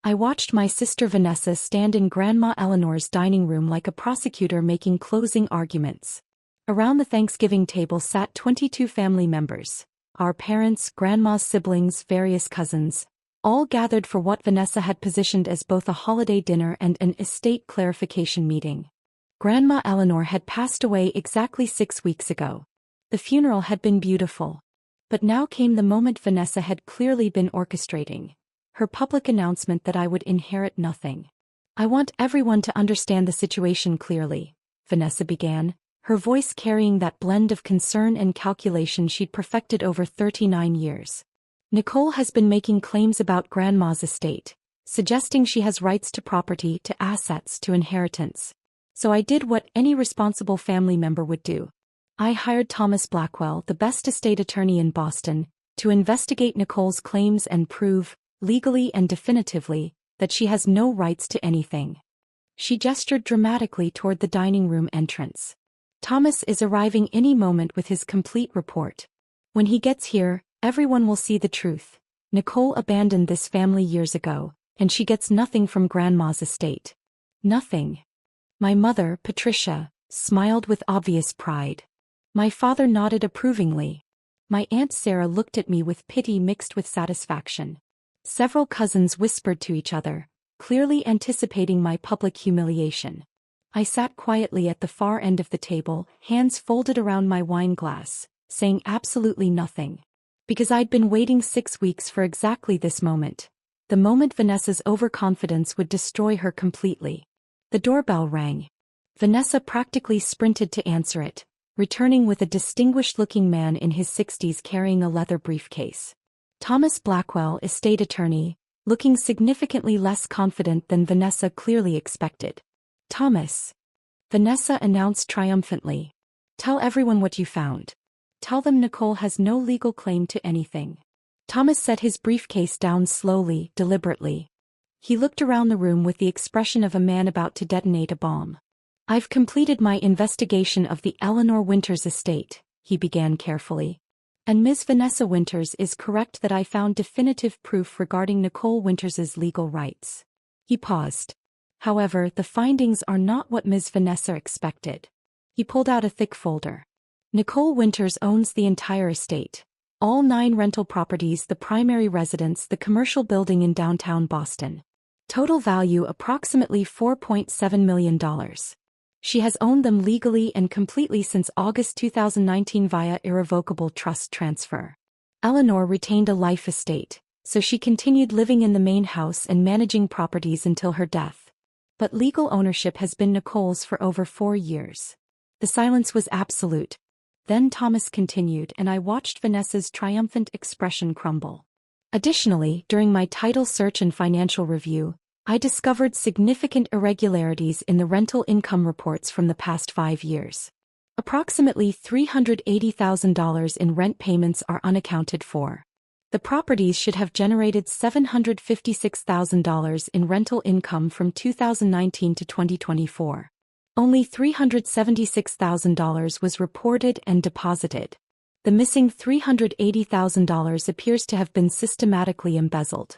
I watched my sister Vanessa stand in Grandma Eleanor's dining room like a prosecutor making closing arguments. Around the Thanksgiving table sat 22 family members. Our parents, Grandma's siblings, various cousins, all gathered for what Vanessa had positioned as both a holiday dinner and an estate clarification meeting. Grandma Eleanor had passed away exactly 6 weeks ago. The funeral had been beautiful. But now came the moment Vanessa had clearly been orchestrating. Her public announcement that I would inherit nothing. "I want everyone to understand the situation clearly," Vanessa began, her voice carrying that blend of concern and calculation she'd perfected over 39 years. "Nicole has been making claims about Grandma's estate, suggesting she has rights to property, to assets, to inheritance. So I did what any responsible family member would do. I hired Thomas Blackwell, the best estate attorney in Boston, to investigate Nicole's claims and prove, legally and definitively, that she has no rights to anything." She gestured dramatically toward the dining room entrance. "Thomas is arriving any moment with his complete report. When he gets here, everyone will see the truth. Nicole abandoned this family years ago, and she gets nothing from Grandma's estate. Nothing." My mother, Patricia, smiled with obvious pride. My father nodded approvingly. My Aunt Sarah looked at me with pity mixed with satisfaction. Several cousins whispered to each other, clearly anticipating my public humiliation. I sat quietly at the far end of the table, hands folded around my wine glass, saying absolutely nothing. Because I'd been waiting 6 weeks for exactly this moment. The moment Vanessa's overconfidence would destroy her completely. The doorbell rang. Vanessa practically sprinted to answer it, returning with a distinguished-looking man in his 60s carrying a leather briefcase. Thomas Blackwell, estate attorney, looking significantly less confident than Vanessa clearly expected. "Thomas," Vanessa announced triumphantly. "Tell everyone what you found. Tell them Nicole has no legal claim to anything." Thomas set his briefcase down slowly, deliberately. He looked around the room with the expression of a man about to detonate a bomb. "I've completed my investigation of the Eleanor Winters estate," he began carefully. "And Ms. Vanessa Winters is correct that I found definitive proof regarding Nicole Winters's legal rights." He paused. "However, the findings are not what Ms. Vanessa expected." He pulled out a thick folder. "Nicole Winters owns the entire estate. All 9 rental properties, the primary residence, the commercial building in downtown Boston. Total value approximately $4.7 million. She has owned them legally and completely since August 2019 via irrevocable trust transfer. Eleanor retained a life estate, so she continued living in the main house and managing properties until her death. But legal ownership has been Nicole's for over 4 years." The silence was absolute. Then Thomas continued, and I watched Vanessa's triumphant expression crumble. "Additionally, during my title search and financial review, I discovered significant irregularities in the rental income reports from the past 5 years. Approximately $380,000 in rent payments are unaccounted for. The properties should have generated $756,000 in rental income from 2019 to 2024. Only $376,000 was reported and deposited. The missing $380,000 appears to have been systematically embezzled."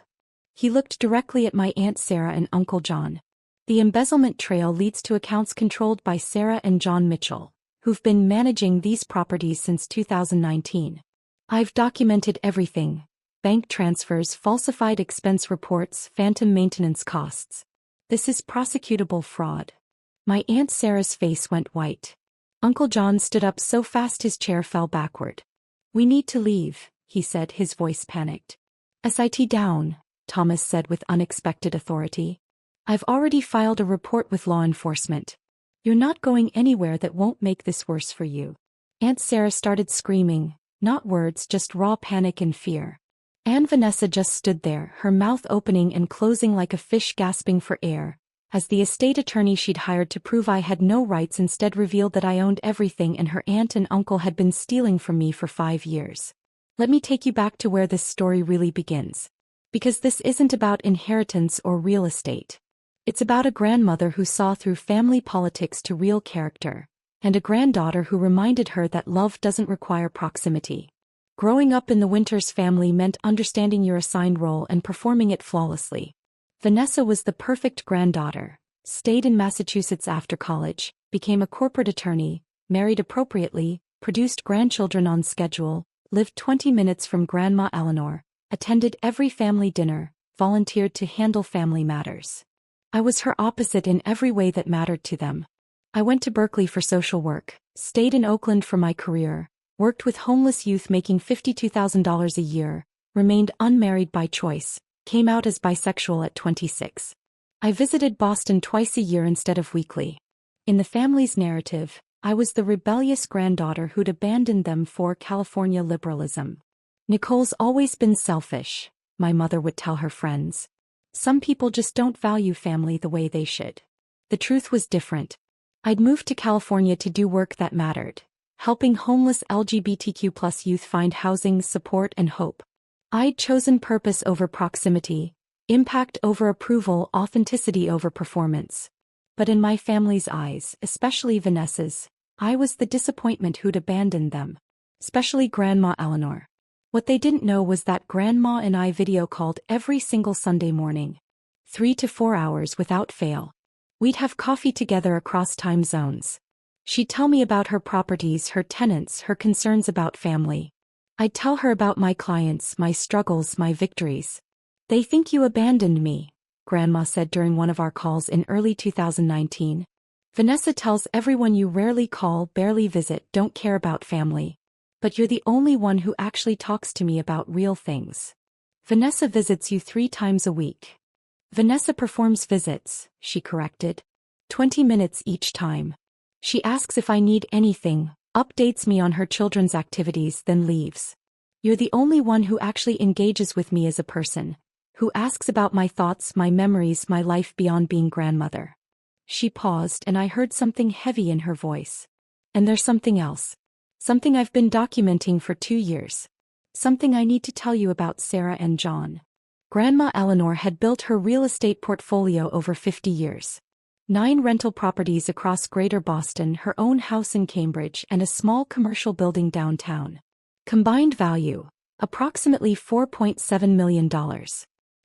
He looked directly at my Aunt Sarah and Uncle John. "The embezzlement trail leads to accounts controlled by Sarah and John Mitchell, who've been managing these properties since 2019. I've documented everything: bank transfers, falsified expense reports, phantom maintenance costs. This is prosecutable fraud." My Aunt Sarah's face went white. Uncle John stood up so fast his chair fell backward. "We need to leave," he said, his voice panicked. "Sit down," Thomas said with unexpected authority. "I've already filed a report with law enforcement. You're not going anywhere that won't make this worse for you." Aunt Sarah started screaming, not words, just raw panic and fear. And Vanessa just stood there, her mouth opening and closing like a fish gasping for air, as the estate attorney she'd hired to prove I had no rights instead revealed that I owned everything and her aunt and uncle had been stealing from me for 5 years. Let me take you back to where this story really begins. Because this isn't about inheritance or real estate. It's about a grandmother who saw through family politics to real character, and a granddaughter who reminded her that love doesn't require proximity. Growing up in the Winters family meant understanding your assigned role and performing it flawlessly. Vanessa was the perfect granddaughter. Stayed in Massachusetts after college, became a corporate attorney, married appropriately, produced grandchildren on schedule, lived 20 minutes from Grandma Eleanor, attended every family dinner, volunteered to handle family matters. I was her opposite in every way that mattered to them. I went to Berkeley for social work, stayed in Oakland for my career, worked with homeless youth making $52,000 a year, remained unmarried by choice, came out as bisexual at 26. I visited Boston twice a year instead of weekly. In the family's narrative, I was the rebellious granddaughter who'd abandoned them for California liberalism. Nicole's always been selfish, my mother would tell her friends. Some people just don't value family the way they should. The truth was different. I'd moved to California to do work that mattered, helping homeless LGBTQ+ youth find housing, support, and hope. I'd chosen purpose over proximity, impact over approval, authenticity over performance. But in my family's eyes, especially Vanessa's, I was the disappointment who'd abandoned them. Especially Grandma Eleanor. What they didn't know was that Grandma and I video called every single Sunday morning. 3 to 4 hours without fail. We'd have coffee together across time zones. She'd tell me about her properties, her tenants, her concerns about family. I'd tell her about my clients, my struggles, my victories. "They think you abandoned me," Grandma said during one of our calls in early 2019. "Vanessa tells everyone you rarely call, barely visit, don't care about family. But you're the only one who actually talks to me about real things. Vanessa visits you 3 times a week." "Vanessa performs visits," she corrected. 20 minutes each time. She asks if I need anything, updates me on her children's activities, then leaves. "You're the only one who actually engages with me as a person, who asks about my thoughts, my memories, my life beyond being grandmother." She paused and I heard something heavy in her voice. "And there's something else. Something I've been documenting for 2 years. Something I need to tell you about Sarah and John." Grandma Eleanor had built her real estate portfolio over 50 years. 9 rental properties across Greater Boston, her own house in Cambridge, and a small commercial building downtown. Combined value, approximately $4.7 million.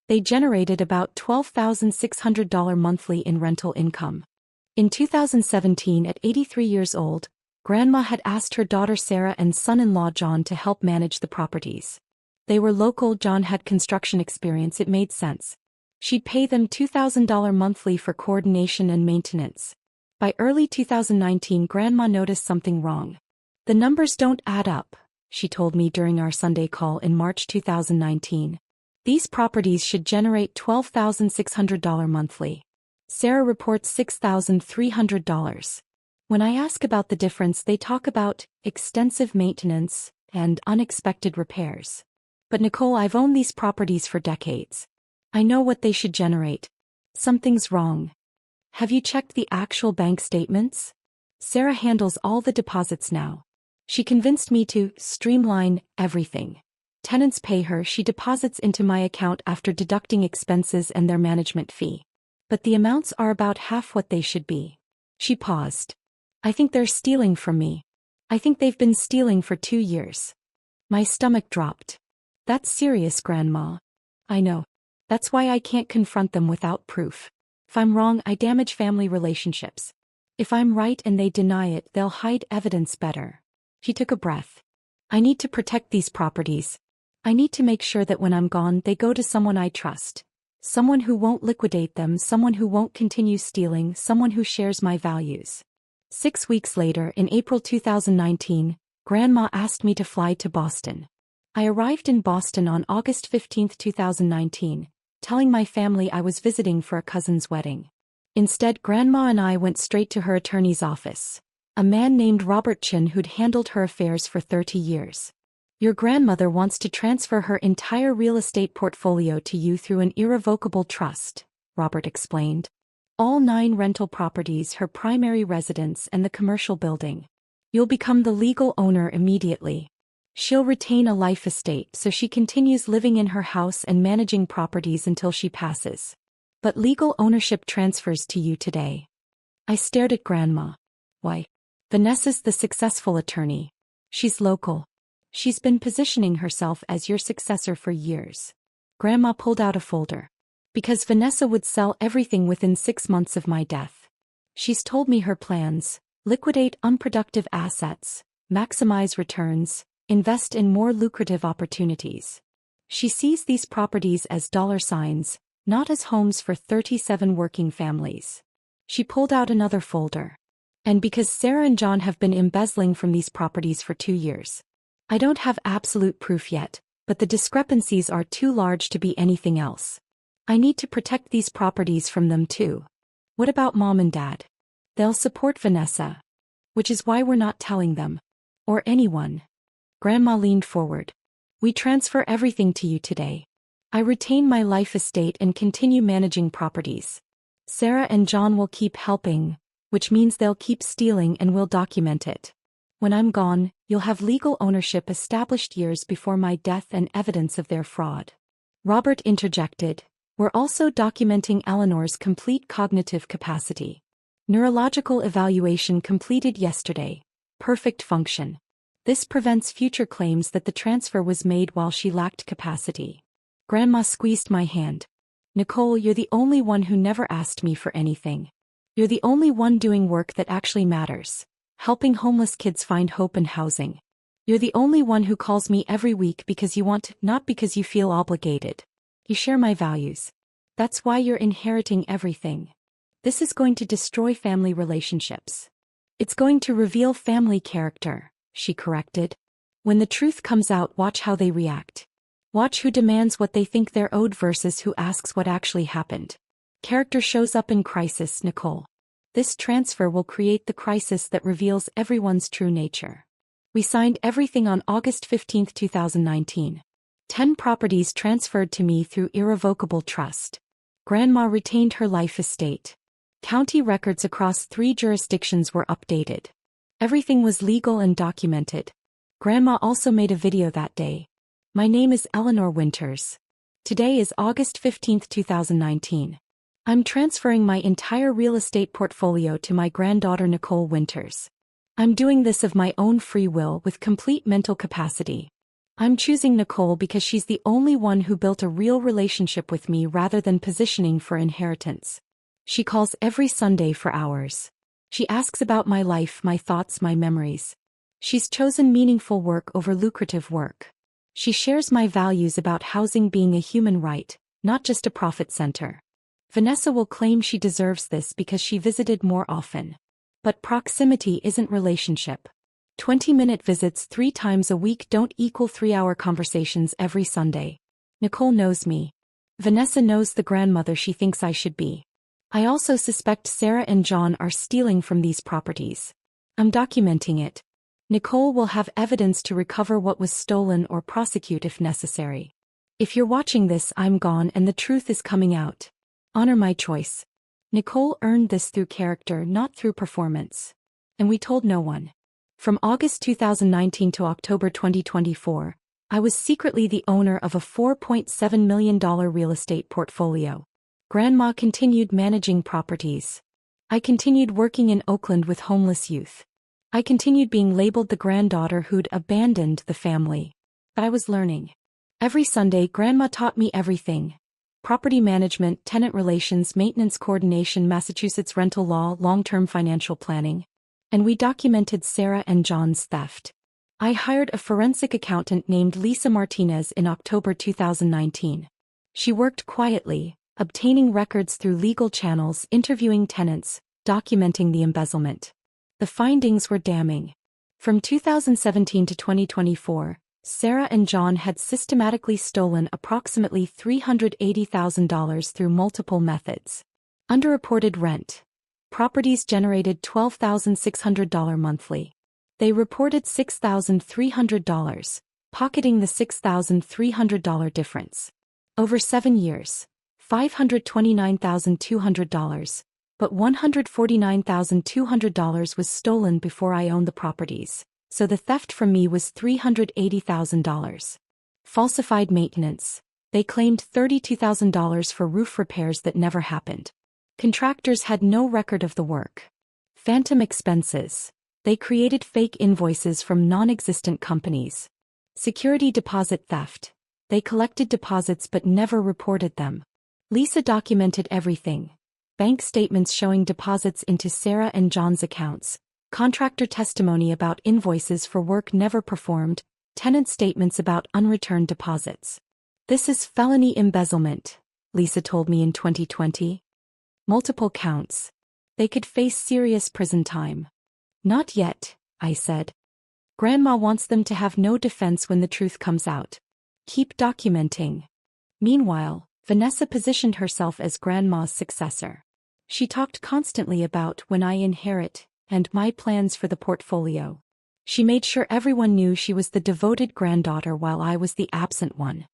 They generated about $12,600 monthly in rental income. In 2017, at 83 years old, Grandma had asked her daughter Sarah and son-in-law John to help manage the properties. They were local, John had construction experience, it made sense. She'd pay them $2,000 monthly for coordination and maintenance. By early 2019, Grandma noticed something wrong. "The numbers don't add up," she told me during our Sunday call in March 2019. "These properties should generate $12,600 monthly. Sarah reports $6,300. When I ask about the difference, they talk about extensive maintenance and unexpected repairs. But Nicole, I've owned these properties for decades. I know what they should generate. Something's wrong. Have you checked the actual bank statements? Sarah handles all the deposits now. She convinced me to streamline everything. Tenants pay her, she deposits into my account after deducting expenses and their management fee. But the amounts are about half what they should be." She paused. "I think they're stealing from me. I think they've been stealing for 2 years." My stomach dropped. "That's serious, Grandma." "I know. That's why I can't confront them without proof. If I'm wrong, I damage family relationships. If I'm right and they deny it, they'll hide evidence better." She took a breath. "I need to protect these properties. I need to make sure that when I'm gone, they go to someone I trust. Someone who won't liquidate them, someone who won't continue stealing, someone who shares my values." 6 weeks later, in April 2019, Grandma asked me to fly to Boston. I arrived in Boston on August 15, 2019, telling my family I was visiting for a cousin's wedding. Instead, Grandma and I went straight to her attorney's office, a man named Robert Chin who'd handled her affairs for 30 years. "Your grandmother wants to transfer her entire real estate portfolio to you through an irrevocable trust," Robert explained. "All 9 rental properties, her primary residence, and the commercial building. You'll become the legal owner immediately. She'll retain a life estate so she continues living in her house and managing properties until she passes. But legal ownership transfers to you today." I stared at Grandma. "Why? Vanessa's the successful attorney. She's local. She's been positioning herself as your successor for years." Grandma pulled out a folder. Because Vanessa would sell everything within 6 months of my death. She's told me her plans: liquidate unproductive assets, maximize returns, invest in more lucrative opportunities. She sees these properties as dollar signs, not as homes for 37 working families. She pulled out another folder. And because Sarah and John have been embezzling from these properties for 2 years. I don't have absolute proof yet, but the discrepancies are too large to be anything else. I need to protect these properties from them too. What about Mom and Dad? They'll support Vanessa. Which is why we're not telling them. Or anyone. Grandma leaned forward. We transfer everything to you today. I retain my life estate and continue managing properties. Sarah and John will keep helping, which means they'll keep stealing and we'll document it. When I'm gone, you'll have legal ownership established years before my death and evidence of their fraud. Robert interjected. We're also documenting Eleanor's complete cognitive capacity. Neurological evaluation completed yesterday. Perfect function. This prevents future claims that the transfer was made while she lacked capacity. Grandma squeezed my hand. Nicole, you're the only one who never asked me for anything. You're the only one doing work that actually matters. Helping homeless kids find hope and housing. You're the only one who calls me every week because you want, not because you feel obligated. You share my values. That's why you're inheriting everything. This is going to destroy family relationships. It's going to reveal family character, she corrected. When the truth comes out, watch how they react. Watch who demands what they think they're owed versus who asks what actually happened. Character shows up in crisis, Nicole. This transfer will create the crisis that reveals everyone's true nature. We signed everything on August 15, 2019. 10 properties transferred to me through irrevocable trust. Grandma retained her life estate. County records across 3 jurisdictions were updated. Everything was legal and documented. Grandma also made a video that day. My name is Eleanor Winters. Today is August 15, 2019. I'm transferring my entire real estate portfolio to my granddaughter Nicole Winters. I'm doing this of my own free will with complete mental capacity. I'm choosing Nicole because she's the only one who built a real relationship with me rather than positioning for inheritance. She calls every Sunday for hours. She asks about my life, my thoughts, my memories. She's chosen meaningful work over lucrative work. She shares my values about housing being a human right, not just a profit center. Vanessa will claim she deserves this because she visited more often. But proximity isn't relationship. 20-minute visits 3 times a week don't equal 3-hour conversations every Sunday. Nicole knows me. Vanessa knows the grandmother she thinks I should be. I also suspect Sarah and John are stealing from these properties. I'm documenting it. Nicole will have evidence to recover what was stolen or prosecute if necessary. If you're watching this, I'm gone and the truth is coming out. Honor my choice. Nicole earned this through character, not through performance. And we told no one. From August 2019 to October 2024, I was secretly the owner of a $4.7 million real estate portfolio. Grandma continued managing properties. I continued working in Oakland with homeless youth. I continued being labeled the granddaughter who'd abandoned the family. But I was learning. Every Sunday, Grandma taught me everything. Property management, tenant relations, maintenance coordination, Massachusetts rental law, long-term financial planning. And we documented Sarah and John's theft. I hired a forensic accountant named Lisa Martinez in October 2019. She worked quietly, obtaining records through legal channels, interviewing tenants, documenting the embezzlement. The findings were damning. From 2017 to 2024, Sarah and John had systematically stolen approximately $380,000 through multiple methods. Underreported rent. Properties generated $12,600 monthly. They reported $6,300, pocketing the $6,300 difference. Over 7 years, $529,200, but $149,200 was stolen before I owned the properties. So the theft from me was $380,000. Falsified maintenance. They claimed $32,000 for roof repairs that never happened. Contractors had no record of the work. Phantom expenses. They created fake invoices from non-existent companies. Security deposit theft. They collected deposits but never reported them. Lisa documented everything. Bank statements showing deposits into Sarah and John's accounts, contractor testimony about invoices for work never performed, tenant statements about unreturned deposits. This is felony embezzlement, Lisa told me in 2020. Multiple counts. They could face serious prison time. Not yet, I said. Grandma wants them to have no defense when the truth comes out. Keep documenting. Meanwhile, Vanessa positioned herself as Grandma's successor. She talked constantly about when I inherit and my plans for the portfolio. She made sure everyone knew she was the devoted granddaughter while I was the absent one.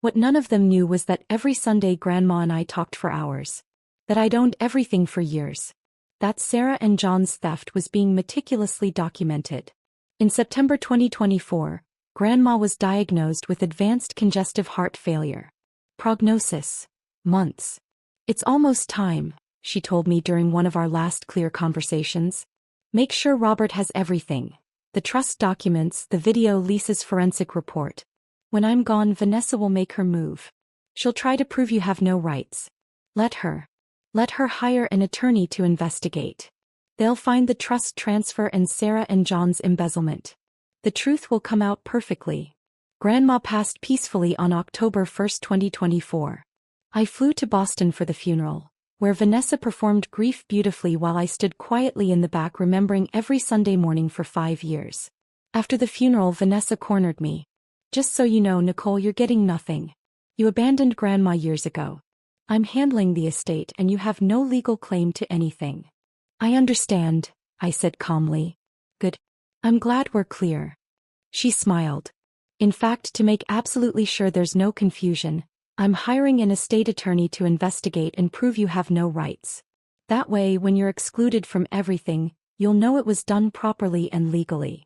What none of them knew was that every Sunday Grandma and I talked for hours. That I'd owned everything for years. That Sarah and John's theft was being meticulously documented. In September 2024, Grandma was diagnosed with advanced congestive heart failure. Prognosis: months. It's almost time, she told me during one of our last clear conversations. Make sure Robert has everything. The trust documents, the video, Lisa's forensic report. When I'm gone, Vanessa will make her move. She'll try to prove you have no rights. Let her. Let her hire an attorney to investigate. They'll find the trust transfer and Sarah and John's embezzlement. The truth will come out perfectly. Grandma passed peacefully on October 1, 2024. I flew to Boston for the funeral, where Vanessa performed grief beautifully while I stood quietly in the back remembering every Sunday morning for 5 years. After the funeral, Vanessa cornered me. Just so you know, Nicole, you're getting nothing. You abandoned Grandma years ago. I'm handling the estate and you have no legal claim to anything. I understand, I said calmly. Good. I'm glad we're clear. She smiled. In fact, to make absolutely sure there's no confusion, I'm hiring an estate attorney to investigate and prove you have no rights. That way, when you're excluded from everything, you'll know it was done properly and legally.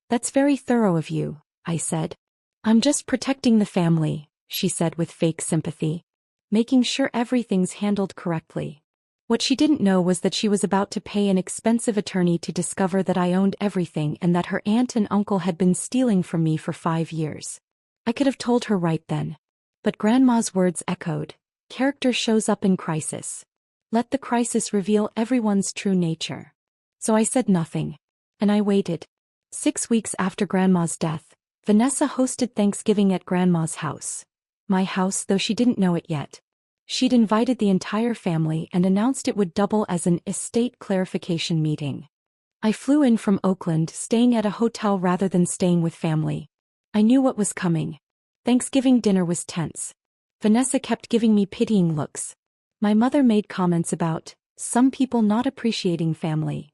That's very thorough of you, I said. I'm just protecting the family, she said with fake sympathy. Making sure everything's handled correctly. What she didn't know was that she was about to pay an expensive attorney to discover that I owned everything and that her aunt and uncle had been stealing from me for 5 years. I could have told her right then. But Grandma's words echoed. Character shows up in crisis. Let the crisis reveal everyone's true nature. So I said nothing. And I waited. 6 weeks after Grandma's death, Vanessa hosted Thanksgiving at Grandma's house. My house, though she didn't know it yet. She'd invited the entire family and announced it would double as an estate clarification meeting. I flew in from Oakland, staying at a hotel rather than staying with family. I knew what was coming. Thanksgiving dinner was tense. Vanessa kept giving me pitying looks. My mother made comments about some people not appreciating family.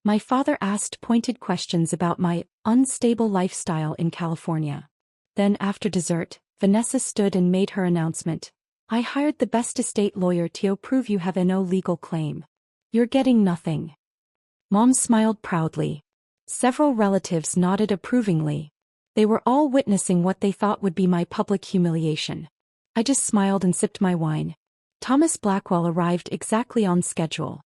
My father asked pointed questions about my unstable lifestyle in California. Then after dessert, Vanessa stood and made her announcement. I hired the best estate lawyer to prove you have no legal claim. You're getting nothing. Mom smiled proudly. Several relatives nodded approvingly. They were all witnessing what they thought would be my public humiliation. I just smiled and sipped my wine. Thomas Blackwell arrived exactly on schedule.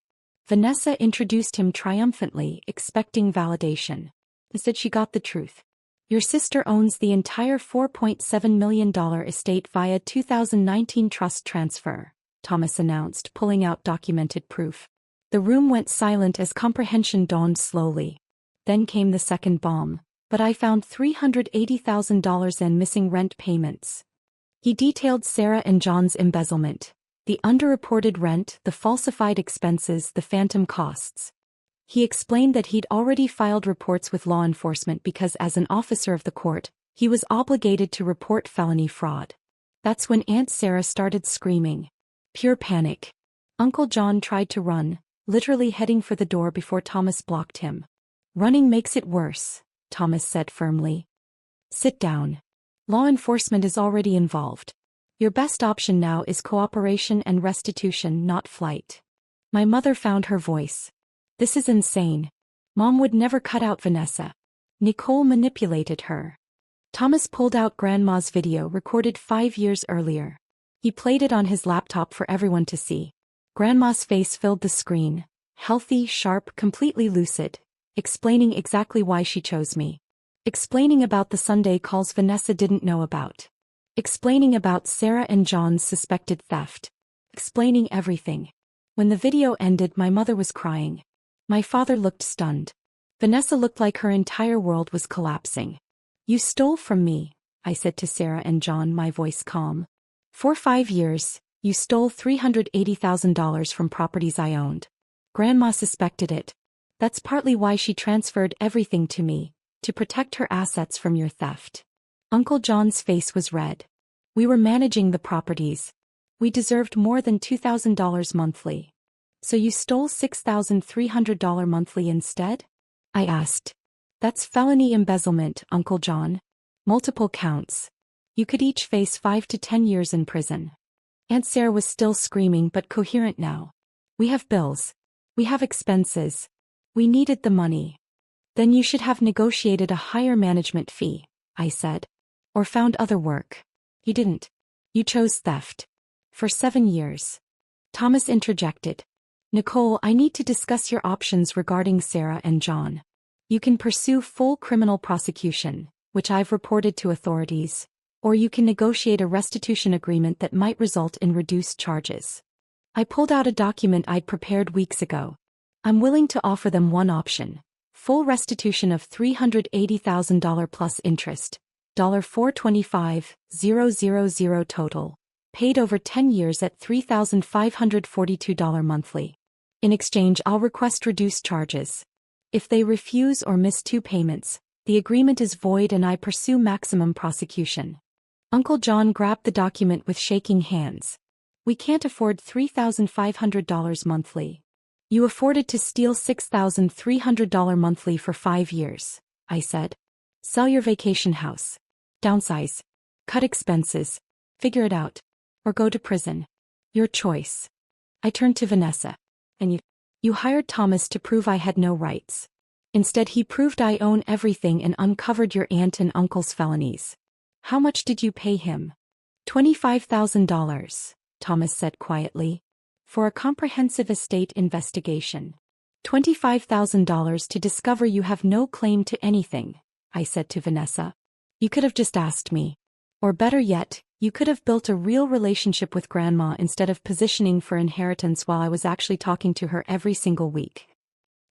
Vanessa introduced him triumphantly, expecting validation. Instead, she got the truth. Your sister owns the entire $4.7 million estate via 2019 trust transfer, Thomas announced, pulling out documented proof. The room went silent as comprehension dawned slowly. Then came the second bomb. But I found $380,000 in missing rent payments. He detailed Sarah and John's embezzlement. The underreported rent, the falsified expenses, the phantom costs. He explained that he'd already filed reports with law enforcement because as an officer of the court, he was obligated to report felony fraud. That's when Aunt Sarah started screaming. Pure panic. Uncle John tried to run, literally heading for the door before Thomas blocked him. Running makes it worse, Thomas said firmly. Sit down. Law enforcement is already involved. Your best option now is cooperation and restitution, not flight. My mother found her voice. This is insane. Mom would never cut out Vanessa. Nicole manipulated her. Thomas pulled out Grandma's video recorded 5 years earlier. He played it on his laptop for everyone to see. Grandma's face filled the screen. Healthy, sharp, completely lucid. Explaining exactly why she chose me. Explaining about the Sunday calls Vanessa didn't know about. Explaining about Sarah and John's suspected theft. explaining everything. When the video ended, my mother was crying. My father looked stunned. Vanessa looked like her entire world was collapsing. "You stole from me," I said to Sarah and John, my voice calm. "For 5 years, you stole $380,000 from properties I owned. Grandma suspected it. That's partly why she transferred everything to me, to protect her assets from your theft." Uncle John's face was red. "We were managing the properties. We deserved more than $2,000 monthly. So you stole $6,300 monthly instead?" I asked. "That's felony embezzlement, Uncle John. Multiple counts. You could each face 5 to 10 years in prison." Aunt Sarah was still screaming but coherent now. "We have bills. We have expenses. We needed the money." "Then you should have negotiated a higher management fee," I said. "Or found other work. You didn't. You chose theft. For 7 years. Thomas interjected. "Nicole, I need to discuss your options regarding Sarah and John. You can pursue full criminal prosecution, which I've reported to authorities, or you can negotiate a restitution agreement that might result in reduced charges." I pulled out a document I'd prepared weeks ago. "I'm willing to offer them one option. Full restitution of $380,000 plus interest, $425,000 total, paid over 10 years at $3,542 monthly. In exchange, I'll request reduced charges. If they refuse or miss 2 payments, the agreement is void and I pursue maximum prosecution." Uncle John grabbed the document with shaking hands. "We can't afford $3,500 monthly. You afforded to steal $6,300 monthly for 5 years, I said. "Sell your vacation house. Downsize. Cut expenses. Figure it out. Or go to prison. Your choice." I turned to Vanessa. "And you hired Thomas to prove I had no rights. Instead, he proved I own everything and uncovered your aunt and uncle's felonies. How much did you pay him?" $25,000, Thomas said quietly. "For a comprehensive estate investigation. $25,000 to discover you have no claim to anything," I said to Vanessa. "You could have just asked me. Or better yet, you could have built a real relationship with Grandma instead of positioning for inheritance while I was actually talking to her every single week."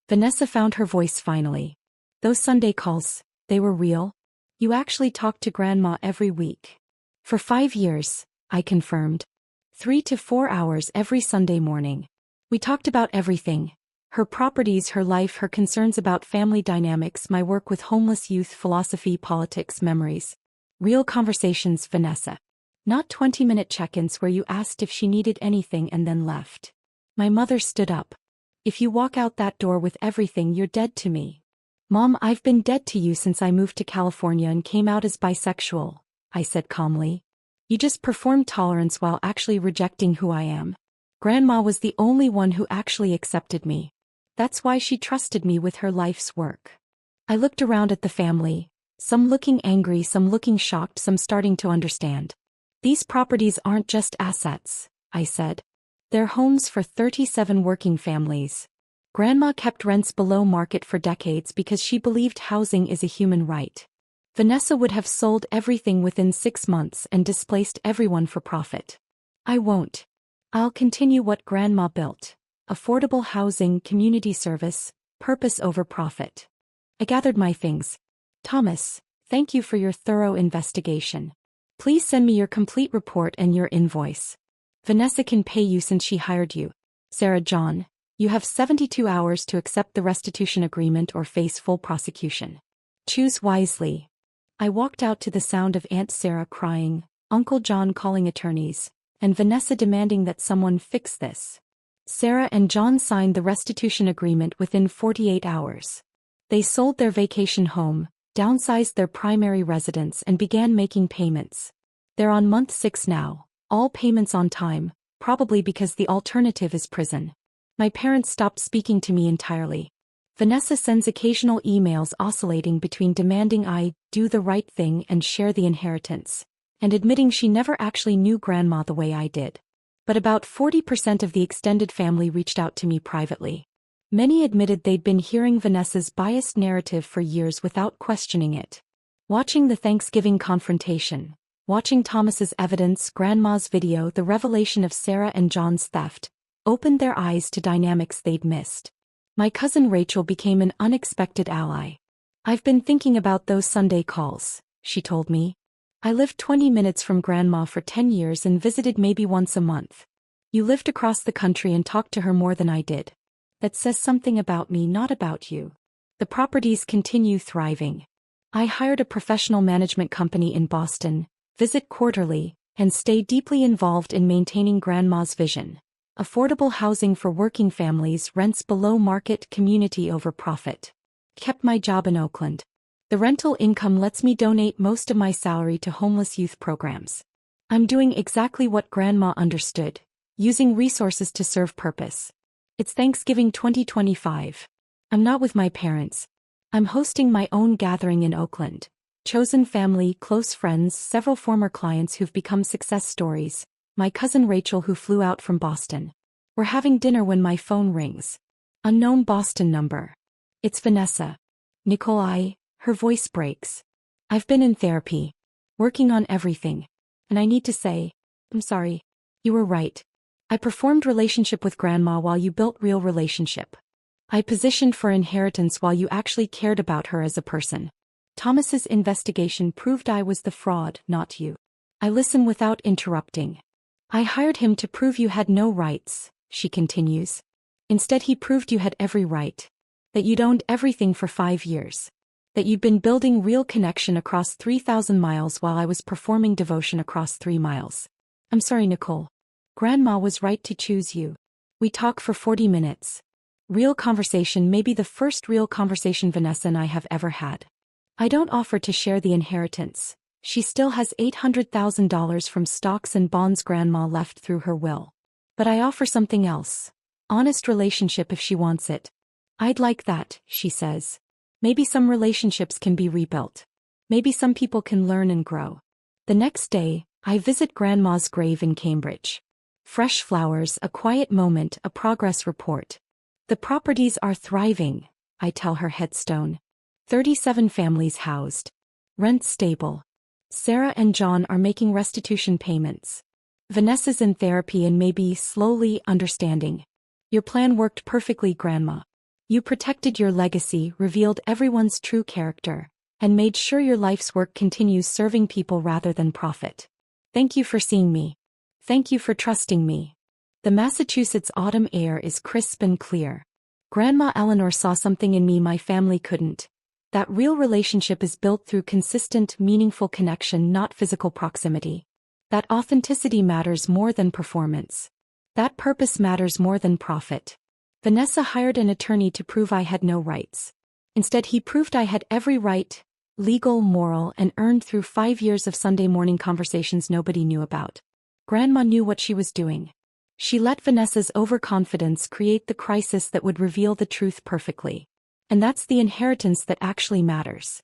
Vanessa found her voice finally. "Those Sunday calls, they were real? You actually talked to Grandma every week?" "For 5 years, I confirmed. 3 to 4 hours every Sunday morning. We talked about everything. Her properties, her life, her concerns about family dynamics, my work with homeless youth, philosophy, politics, memories. Real conversations, Vanessa. Not 20-minute check-ins where you asked if she needed anything and then left." My mother stood up. "If you walk out that door with everything, you're dead to me." "Mom, I've been dead to you since I moved to California and came out as bisexual," I said calmly. "You just performed tolerance while actually rejecting who I am. Grandma was the only one who actually accepted me. That's why she trusted me with her life's work." I looked around at the family, some looking angry, some looking shocked, some starting to understand. "These properties aren't just assets," I said. "They're homes for 37 working families. Grandma kept rents below market for decades because she believed housing is a human right. Vanessa would have sold everything within 6 months and displaced everyone for profit. I won't. I'll continue what Grandma built. Affordable housing, community service, purpose over profit." I gathered my things. "Thomas, thank you for your thorough investigation. Please send me your complete report and your invoice. Vanessa can pay you since she hired you. Sarah, John, you have 72 hours to accept the restitution agreement or face full prosecution. Choose wisely." I walked out to the sound of Aunt Sarah crying, Uncle John calling attorneys, and Vanessa demanding that someone fix this. Sarah and John signed the restitution agreement within 48 hours. They sold their vacation home, downsized their primary residence, and began making payments. They're on month 6 now, all payments on time, probably because the alternative is prison. My parents stopped speaking to me entirely. Vanessa sends occasional emails oscillating between demanding I do the right thing and share the inheritance, and admitting she never actually knew Grandma the way I did. But about 40% of the extended family reached out to me privately. Many admitted they'd been hearing Vanessa's biased narrative for years without questioning it. Watching the Thanksgiving confrontation, Watching Thomas's evidence, Grandma's video, the revelation of Sarah and John's theft, opened their eyes to dynamics they'd missed. My cousin Rachel became an unexpected ally. I've been thinking about those Sunday calls, she told me. I lived 20 minutes from Grandma for 10 years and visited maybe once a month. You lived across the country and talked to her more than I did. That says something about me, not about you. The properties continue thriving. I hired a professional management company in Boston, visit quarterly, and stay deeply involved in maintaining Grandma's vision. Affordable housing for working families, rents below market, community over profit. Kept my job in Oakland. The rental income lets me donate most of my salary to homeless youth programs. I'm doing exactly what Grandma understood, using resources to serve purpose. It's Thanksgiving 2025. I'm not with my parents. I'm hosting my own gathering in Oakland. Chosen family, close friends, several former clients who've become success stories, my cousin Rachel who flew out from Boston. We're having dinner when my phone rings. Unknown Boston number. It's Vanessa. Nicole, her voice breaks. I've been in therapy, working on everything. And I need to say, I'm sorry. You were right. I performed relationship with Grandma while you built real relationship. I positioned for inheritance while you actually cared about her as a person. Thomas's investigation proved I was the fraud, not you. I listened without interrupting. I hired him to prove you had no rights, she continues. Instead he proved you had every right. That you'd owned everything for 5 years. That you'd been building real connection across 3,000 miles while I was performing devotion across 3 miles. I'm sorry, Nicole. Grandma was right to choose you. We talk for 40 minutes. Real conversation, maybe the first real conversation Vanessa and I have ever had. I don't offer to share the inheritance. She still has $800,000 from stocks and bonds Grandma left through her will. But I offer something else. Honest relationship if she wants it. I'd like that, she says. Maybe some relationships can be rebuilt. Maybe some people can learn and grow. The next day, I visit Grandma's grave in Cambridge. Fresh flowers, a quiet moment, a progress report. The properties are thriving, I tell her headstone. 37 families housed. Rent stable. Sarah and John are making restitution payments. Vanessa's in therapy and maybe slowly understanding. Your plan worked perfectly, Grandma. You protected your legacy, revealed everyone's true character, and made sure your life's work continues serving people rather than profit. Thank you for seeing me. Thank you for trusting me. The Massachusetts autumn air is crisp and clear. Grandma Eleanor saw something in me my family couldn't. That real relationship is built through consistent, meaningful connection, not physical proximity. That authenticity matters more than performance. That purpose matters more than profit. Vanessa hired an attorney to prove I had no rights. Instead, he proved I had every right, legal, moral, and earned through 5 years of Sunday morning conversations nobody knew about. Grandma knew what she was doing. She let Vanessa's overconfidence create the crisis that would reveal the truth perfectly. And that's the inheritance that actually matters.